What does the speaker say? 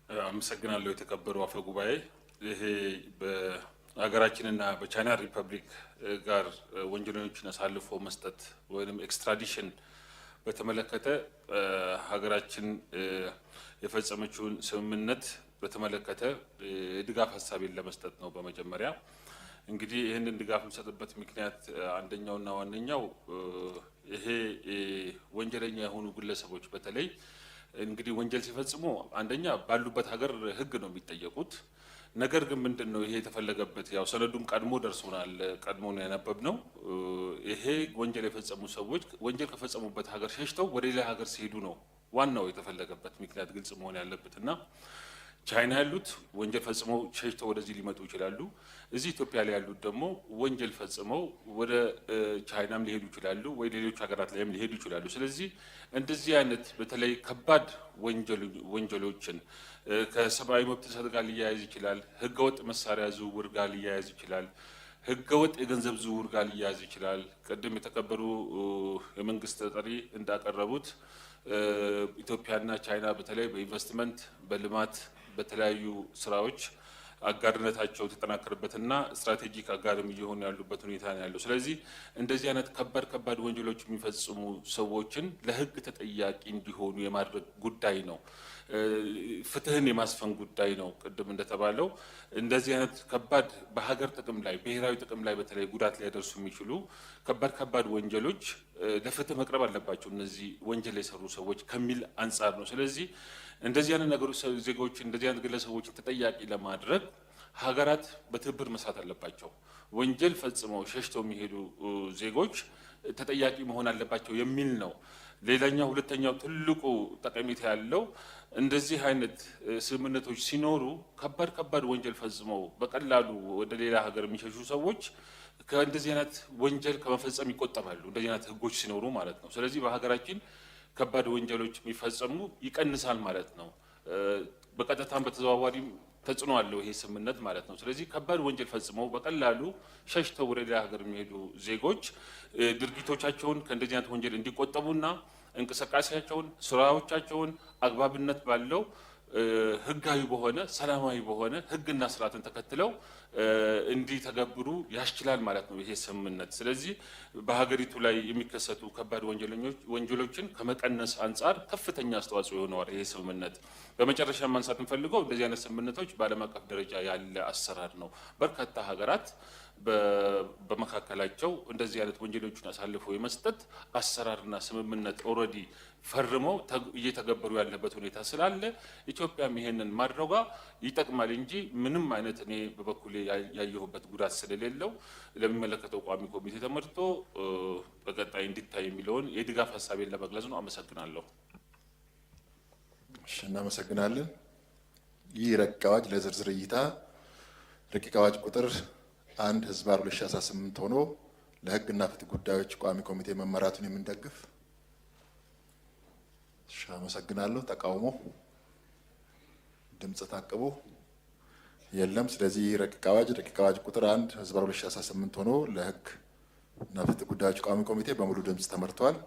አመሰግናለሁ የተከበሩ አፈ ጉባኤ። ይሄ በሀገራችንና በቻይና ሪፐብሊክ ጋር ወንጀለኞችን አሳልፎ መስጠት ወይም ኤክስትራዲሽን በተመለከተ ሀገራችን የፈጸመችውን ስምምነት በተመለከተ ድጋፍ ሀሳቤን ለመስጠት ነው። በመጀመሪያ እንግዲህ ይህንን ድጋፍ የምሰጥበት ምክንያት አንደኛውና ዋነኛው ይሄ ወንጀለኛ የሆኑ ግለሰቦች በተለይ እንግዲህ ወንጀል ሲፈጽሙ አንደኛ ባሉበት ሀገር ሕግ ነው የሚጠየቁት። ነገር ግን ምንድነው ይሄ የተፈለገበት ያው ሰነዱም ቀድሞ ደርሶናል፣ ቀድሞ ነው ያነበብነው። ይሄ ወንጀል የፈጸሙ ሰዎች ወንጀል ከፈጸሙበት ሀገር ሸሽተው ወደ ሌላ ሀገር ሲሄዱ ነው ዋናው የተፈለገበት ምክንያት ግልጽ መሆን ያለበትና ቻይና ያሉት ወንጀል ፈጽመው ሸሽተው ወደዚህ ሊመጡ ይችላሉ። እዚህ ኢትዮጵያ ላይ ያሉት ደግሞ ወንጀል ፈጽመው ወደ ቻይናም ሊሄዱ ይችላሉ ወይ ሌሎች ሀገራት ላይም ሊሄዱ ይችላሉ። ስለዚህ እንደዚህ አይነት በተለይ ከባድ ወንጀሎችን ከሰብአዊ መብት ጥሰት ጋር ሊያያዝ ይችላል፣ ህገወጥ መሳሪያ ዝውውር ጋር ሊያያዝ ይችላል፣ ህገወጥ የገንዘብ ዝውውር ጋር ሊያያዝ ይችላል። ቅድም የተከበሩ የመንግስት ተጠሪ እንዳቀረቡት ኢትዮጵያና ቻይና በተለይ በኢንቨስትመንት በልማት በተለያዩ ስራዎች አጋርነታቸው ተጠናከረበትና ስትራቴጂክ አጋርም እየሆኑ ያሉበት ሁኔታ ነው ያለው። ስለዚህ እንደዚህ አይነት ከባድ ወንጀሎች የሚፈጽሙ ሰዎችን ለህግ ተጠያቂ እንዲሆኑ የማድረግ ጉዳይ ነው። ፍትህን የማስፈን ጉዳይ ነው። ቅድም እንደተባለው እንደዚህ አይነት ከባድ በሀገር ጥቅም ላይ ብሔራዊ ጥቅም ላይ በተለይ ጉዳት ሊያደርሱ የሚችሉ ከባድ ወንጀሎች ለፍትህ መቅረብ አለባቸው እነዚህ ወንጀል የሰሩ ሰዎች ከሚል አንጻር ነው። ስለዚህ እንደዚህ አይነት ነገሮች ዜጎች እንደዚህ አይነት ግለሰቦችን ተጠያቂ ለማድረግ ሀገራት በትብብር መስራት አለባቸው። ወንጀል ፈጽመው ሸሽተው የሚሄዱ ዜጎች ተጠያቂ መሆን አለባቸው የሚል ነው። ሌላኛው ሁለተኛው ትልቁ ጠቀሜታ ያለው እንደዚህ አይነት ስምምነቶች ሲኖሩ ከባድ ወንጀል ፈጽመው በቀላሉ ወደ ሌላ ሀገር የሚሸሹ ሰዎች ከእንደዚህ አይነት ወንጀል ከመፈጸም ይቆጠባሉ፣ እንደዚህ አይነት ህጎች ሲኖሩ ማለት ነው። ስለዚህ በሀገራችን ከባድ ወንጀሎች የሚፈጸሙ ይቀንሳል ማለት ነው። በቀጥታም በተዘዋዋሪም ተጽዕኖ አለው ይሄ ስምምነት ማለት ነው። ስለዚህ ከባድ ወንጀል ፈጽመው በቀላሉ ሸሽተው ወደ ሌላ ሀገር የሚሄዱ ዜጎች ድርጊቶቻቸውን ከእንደዚህ አይነት ወንጀል እንዲቆጠቡና እንቅስቃሴያቸውን፣ ስራዎቻቸውን አግባብነት ባለው ህጋዊ በሆነ ሰላማዊ በሆነ ህግና ስርዓትን ተከትለው እንዲተገብሩ ያስችላል ማለት ነው ይሄ ስምምነት። ስለዚህ በሀገሪቱ ላይ የሚከሰቱ ከባድ ወንጀሎችን ከመቀነስ አንጻር ከፍተኛ አስተዋጽኦ ይኖረዋል ይሄ ስምምነት። በመጨረሻ ማንሳት እንፈልገው እንደዚህ አይነት ስምምነቶች በዓለም አቀፍ ደረጃ ያለ አሰራር ነው። በርካታ ሀገራት በመካከላቸው እንደዚህ አይነት ወንጀሎችን አሳልፈው የመስጠት አሰራርና ስምምነት ኦልሬዲ ፈርመው እየተገበሩ ያለበት ሁኔታ ስላለ ኢትዮጵያም ይሄንን ማድረጓ ይጠቅማል እንጂ ምንም አይነት እኔ በበኩሌ ያየሁበት ጉዳት ስለሌለው ለሚመለከተው ቋሚ ኮሚቴ ተመርጦ በቀጣይ እንዲታይ የሚለውን የድጋፍ ሀሳቤን ለመግለጽ ነው። አመሰግናለሁ። እሺ፣ እናመሰግናለን። ይህ ረቂቅ አዋጅ ለዝርዝር እይታ ረቂቅ አዋጅ ቁጥር 1/2018 ሆኖ ለሕግና ፍትህ ጉዳዮች ቋሚ ኮሚቴ መመራቱን የምንደግፍ። እሺ፣ አመሰግናለሁ። ተቃውሞ፣ ድምጽ ታቅቦ የለም። ስለዚህ ረቂቅ አዋጅ ቁጥር 1/2018 ሆኖ ለሕግና ፍትህ ጉዳዮች ቋሚ ኮሚቴ በሙሉ ድምጽ ተመርቷል።